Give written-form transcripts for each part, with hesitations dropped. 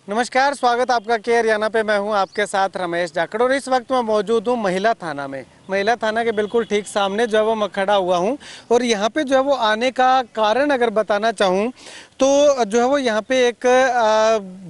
नमस्कार, स्वागत आपका के हरियाणा पे। मैं हूं आपके साथ रमेश जाखड़ और इस वक्त मैं मौजूद हूं महिला थाना में। महिला थाना के बिल्कुल ठीक सामने जो है वो मैं खड़ा हुआ हूं और यहाँ पे जो है वो आने का कारण अगर बताना चाहूँ तो जो है वो यहाँ पे एक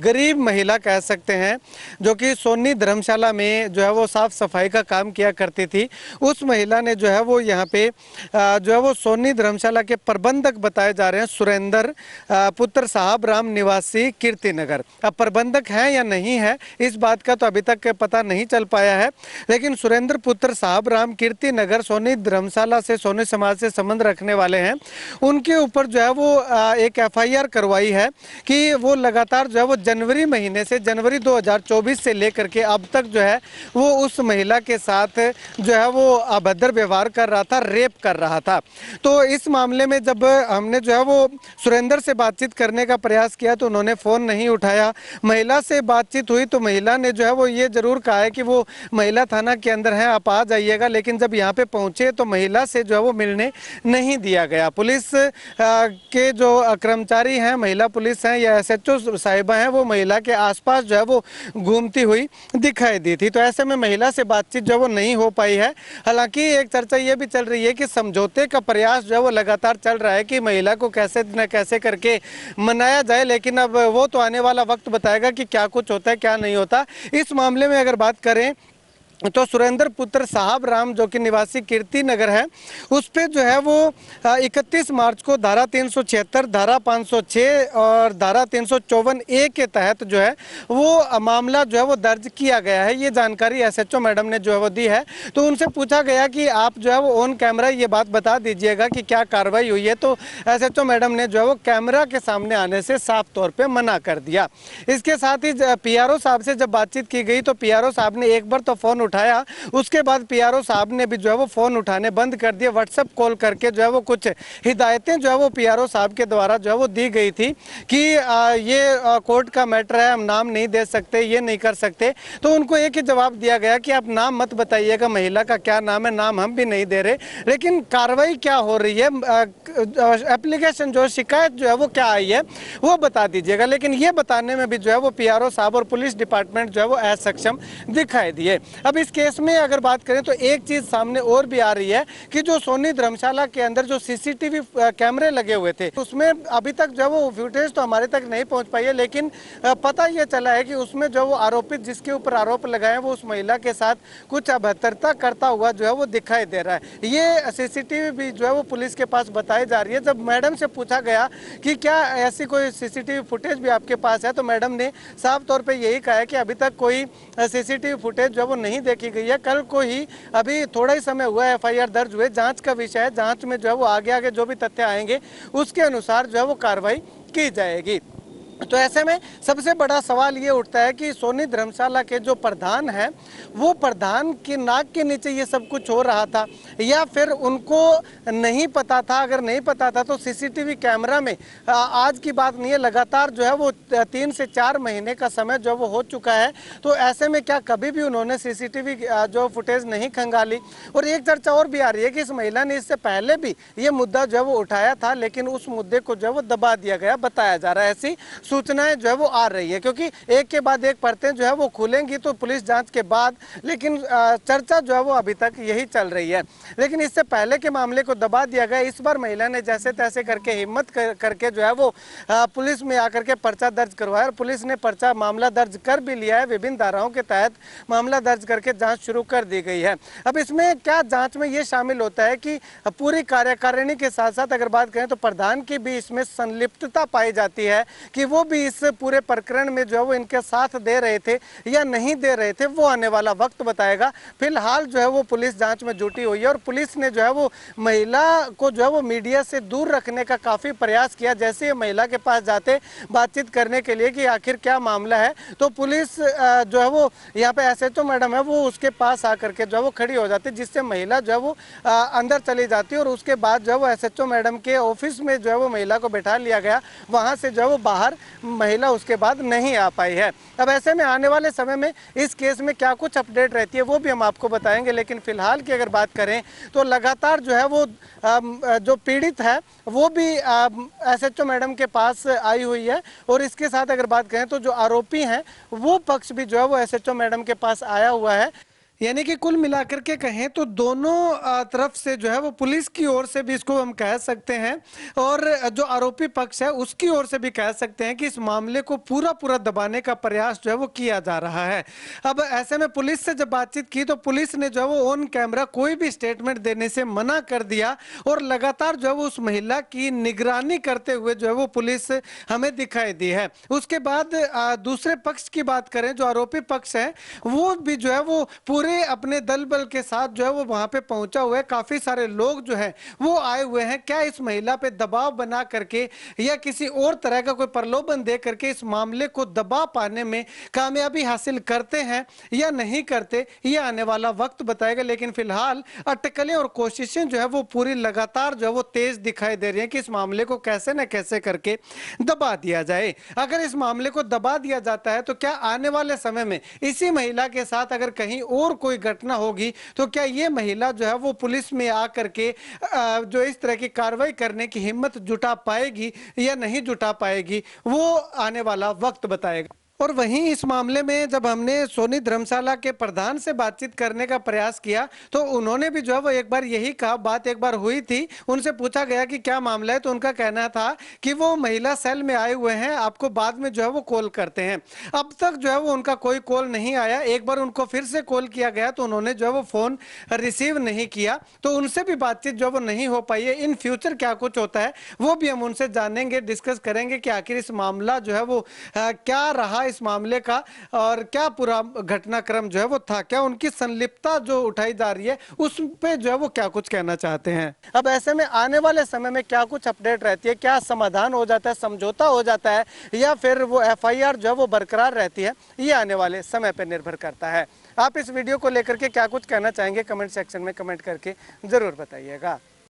गरीब महिला कह सकते हैं, जो कि सोनी धर्मशाला में जो है वो साफ सफाई का काम किया करती थी। उस महिला ने जो है वो यहाँ पे जो है वो सोनी धर्मशाला के प्रबंधक बताए जा रहे हैं सुरेंद्र पुत्र साहब राम निवासी कीर्ति नगर। अब प्रबंधक हैं या नहीं है इस बात का तो अभी तक पता नहीं चल पाया है, लेकिन सुरेंद्र पुत्र साहब राम कीर्ति नगर सोनी धर्मशाला से सोनी समाज से संबंध रखने वाले हैं। उनके ऊपर जो है वो एक एफआईआर करवाई है कि वो लगातार जो है वो जनवरी महीने से जनवरी 2024 से लेकर के अब तक जो है वो उस महिला के साथ जो है वो अभद्र व्यवहार कर रहा था, रेप कर रहा था। तो इस मामले में जब हमने जो है वो सुरेंद्र से बातचीत करने का प्रयास किया तो उन्होंने फ़ोन नहीं उठाया। महिला से बातचीत हुई तो महिला ने जो है वो ये ज़रूर कहा है कि वो महिला थाना के अंदर है, आप आ जाइएगा, लेकिन जब यहाँ पे पहुँचे तो महिला से जो है वो मिलने नहीं दिया गया। पुलिस के जो कर्मचारी हैं, महिला पुलिस हैं या एसएचओ साहिबा हैं, वो महिला के आसपास जो है वो घूमती हुई दिखाई दी थी। तो ऐसे में महिला से बातचीत जो है वो नहीं हो पाई है। हालांकि एक चर्चा ये भी चल रही है कि समझौते का प्रयास जो है वो लगातार चल रहा है कि महिला को कैसे न कैसे करके मनाया जाए, लेकिन अब वो तो आने वाला वक्त बताएगा कि क्या कुछ होता है क्या नहीं होता। इस मामले में अगर बात करें तो सुरेंद्र पुत्र साहब राम जो कि निवासी कीर्ति नगर है, उस पर जो है वो 31 मार्च को धारा 376, धारा 506 और धारा 354A के तहत जो है वो मामला जो है वो दर्ज किया गया है। ये जानकारी एसएचओ मैडम ने जो है वो दी है। तो उनसे पूछा गया कि आप जो है वो ऑन कैमरा ये बात बता दीजिएगा कि क्या कार्रवाई हुई है, तो एसएचओ मैडम ने जो है वो कैमरा के सामने आने से साफ तौर पर मना कर दिया। इसके साथ ही पीआरओ साहब से जब बातचीत की गई तो पीआरओ साहब ने एक बार तो फ़ोन उठाया, उसके बाद पीआरओ साहब ने भी जो है वो फ़ोन उठाने बंद कर दिए। व्हाट्सएप कॉल करके जो है वो कुछ हिदायतें जो है वो पीआरओ साहब के द्वारा जो है वो दी गई थी कि ये कोर्ट का मैटर है, हम नाम नहीं दे सकते, ये नहीं कर सकते। तो उनको एक ही जवाब दिया गया कि आप नाम मत बताइएगा, महिला का क्या नाम है, नाम हम भी नहीं दे रहे, लेकिन कार्रवाई क्या हो रही है, एप्लीकेशन जो शिकायत जो है वो क्या आई है वो बता दीजिएगा। लेकिन ये बताने में भी जो है वो पीआरओ साहब और पुलिस डिपार्टमेंट जो है वो असक्षम दिखाई दिए। अब इस केस में अगर बात करें तो एक चीज़ सामने और भी आ रही है कि जो सोनी धर्मशाला के अंदर जो सीसीटीवी कैमरे लगे हुए थे उसमें अभी तक जो वो फुटेज तो हमारे तक नहीं पहुंच पाई है, लेकिन पता ये चला है कि उसमें जो वो आरोपित जिसके ऊपर आरोप लगाए वो उस महिला के साथ कुछ अभद्रता करता हुआ जो है वो दिखाई दे रहा है। ये सीसीटीवी भी जो है वो पुलिस के पास बताई जा रही है। जब मैडम से पूछा गया कि क्या ऐसी कोई सीसीटीवी फुटेज भी आपके पास है, तो मैडम ने साफ तौर पे यही कहा है कि अभी तक कोई सीसीटीवी फुटेज जो वो नहीं देखी गई है। कल को ही अभी थोड़ा ही समय हुआ है एफआईआर दर्ज हुए, जांच का विषय है, जांच में जो है वो आगे आगे जो भी तथ्य आएंगे उसके अनुसार जो है वो कार्रवाई की जाएगी। तो ऐसे में सबसे बड़ा सवाल ये उठता है कि सोनी धर्मशाला के जो प्रधान हैं वो प्रधान की नाक के नीचे ये सब कुछ हो रहा था या फिर उनको नहीं पता था। अगर नहीं पता था तो सीसीटीवी कैमरा में आज की बात नहीं है, लगातार जो है वो 3 से 4 महीने का समय जो वो हो चुका है। तो ऐसे में क्या कभी भी उन्होंने सीसीटीवी जो फुटेज नहीं खंगाली। और एक चर्चा और भी आ रही है कि इस महिला ने इससे पहले भी ये मुद्दा जो है वो उठाया था, लेकिन उस मुद्दे को जो है वो दबा दिया गया, बताया जा रहा है। ऐसी सूचनाएं जो है वो आ रही है, क्योंकि एक के बाद एक परतें जो है वो खुलेंगी तो पुलिस जांच के बाद, लेकिन चर्चा जो है वो अभी तक यही चल रही है। लेकिन इससे पहले के मामले को दबा दिया गया। इस बार महिला ने जैसे तैसे करके हिम्मत करके जो है वो पुलिस में आकर के पर्चा दर्ज करवाया और पुलिस ने मामला दर्ज कर भी लिया है। विभिन्न धाराओं के तहत मामला दर्ज करके जाँच शुरू कर दी गई है। अब इसमें क्या जाँच में ये शामिल होता है कि पूरी कार्यकारिणी के साथ साथ अगर बात करें तो प्रधान की भी इसमें संलिप्तता पाई जाती है कि वो भी इस पूरे प्रकरण में जो है वो इनके साथ दे रहे थे या नहीं दे रहे थे, वो आने वाला वक्त बताएगा। फिलहाल जो है वो पुलिस जांच में जुटी हुई है और पुलिस ने जो है वो महिला को जो है वो मीडिया से दूर रखने का काफ़ी प्रयास किया। जैसे ये महिला के पास जाते बातचीत करने के लिए कि आखिर क्या मामला है, तो पुलिस जो है वो यहाँ पे एसएचओ मैडम है वो उसके पास आकर के जो है वो खड़ी हो जाती, जिससे महिला जो है वो अंदर चली जाती और उसके बाद जो है वो एसएचओ मैडम के ऑफिस में जो है वो महिला को बैठा लिया गया। वहाँ से जो है वो बाहर महिला उसके बाद नहीं आ पाई है। अब ऐसे में आने वाले समय में इस केस में क्या कुछ अपडेट रहती है वो भी हम आपको बताएंगे, लेकिन फिलहाल की अगर बात करें तो लगातार जो है वो जो पीड़ित है वो भी एसएचओ मैडम के पास आई हुई है, और इसके साथ अगर बात करें तो जो आरोपी हैं वो पक्ष भी जो है वो एसएचओ मैडम के पास आया हुआ है। यानी कि कुल मिलाकर के कहें तो दोनों तरफ से जो है वो पुलिस की ओर से भी इसको हम कह सकते हैं, और जो आरोपी पक्ष है उसकी ओर से भी कह सकते हैं कि इस मामले को पूरा पूरा दबाने का प्रयास जो है वो किया जा रहा है। अब ऐसे में पुलिस से जब बातचीत की तो पुलिस ने जो है वो ऑन कैमरा कोई भी स्टेटमेंट देने से मना कर दिया, और लगातार जो है वो उस महिला की निगरानी करते हुए जो है वो पुलिस हमें दिखाई दी है। उसके बाद दूसरे पक्ष की बात करें, जो आरोपी पक्ष है वो भी जो है वो पूरे अपने दल बल के साथ जो है वो वहां पे पहुंचा हुआ है। काफी सारे लोग जो है वो आए हुए हैं। क्या इस महिला पे दबाव बना करके या किसी और तरह का कोई प्रलोभन दे करके इस मामले को दबा पाने में कामयाबी हासिल करते हैं या नहीं करते, ये आने वाला वक्त बताएगा। लेकिन फिलहाल अटकलें और कोशिशें जो है वो पूरी लगातार जो है वो तेज दिखाई दे रही है कि इस मामले को कैसे न कैसे करके दबा दिया जाए। अगर इस मामले को दबा दिया जाता है तो क्या आने वाले समय में इसी महिला के साथ अगर कहीं और कोई घटना होगी तो क्या ये महिला जो है वो पुलिस में आकर के जो इस तरह की कार्रवाई करने की हिम्मत जुटा पाएगी या नहीं जुटा पाएगी, वो आने वाला वक्त बताएगा। और वहीं इस मामले में जब हमने सोनी धर्मशाला के प्रधान से बातचीत करने का प्रयास किया तो उन्होंने भी जो है वो एक बार यही कहा, बात एक बार हुई थी, उनसे पूछा गया कि क्या मामला है, तो उनका कहना था कि वो महिला सेल में आए हुए हैं, आपको बाद में जो है वो कॉल करते हैं। अब तक जो है वो उनका कोई कॉल नहीं आया। एक बार उनको फिर से कॉल किया गया तो उन्होंने जो है वो फोन रिसीव नहीं किया, तो उनसे भी बातचीत जो है वो नहीं हो पाई है। इन फ्यूचर क्या कुछ होता है वो भी हम उनसे जानेंगे, डिस्कस करेंगे कि आखिर इस मामला जो है वो क्या रहा इस मामले का, और क्या पूरा घटनाक्रम जो है वो था, क्या उनकी संलिप्तता जो उठाई जा रही है उस पे जो है वो क्या कुछ कहना चाहते हैं। अब ऐसे में आने वाले समय में क्या कुछ अपडेट रहती है, क्या समाधान हो जाता है, समझौता हो जाता है, या फिर वो एफआईआर जो है वो बरकरार रहती है, ये आने वाले समय पर निर्भर करता है। आप इस वीडियो को लेकर के क्या कुछ कहना चाहेंगे, कमेंट सेक्शन में कमेंट करके जरूर बताइएगा।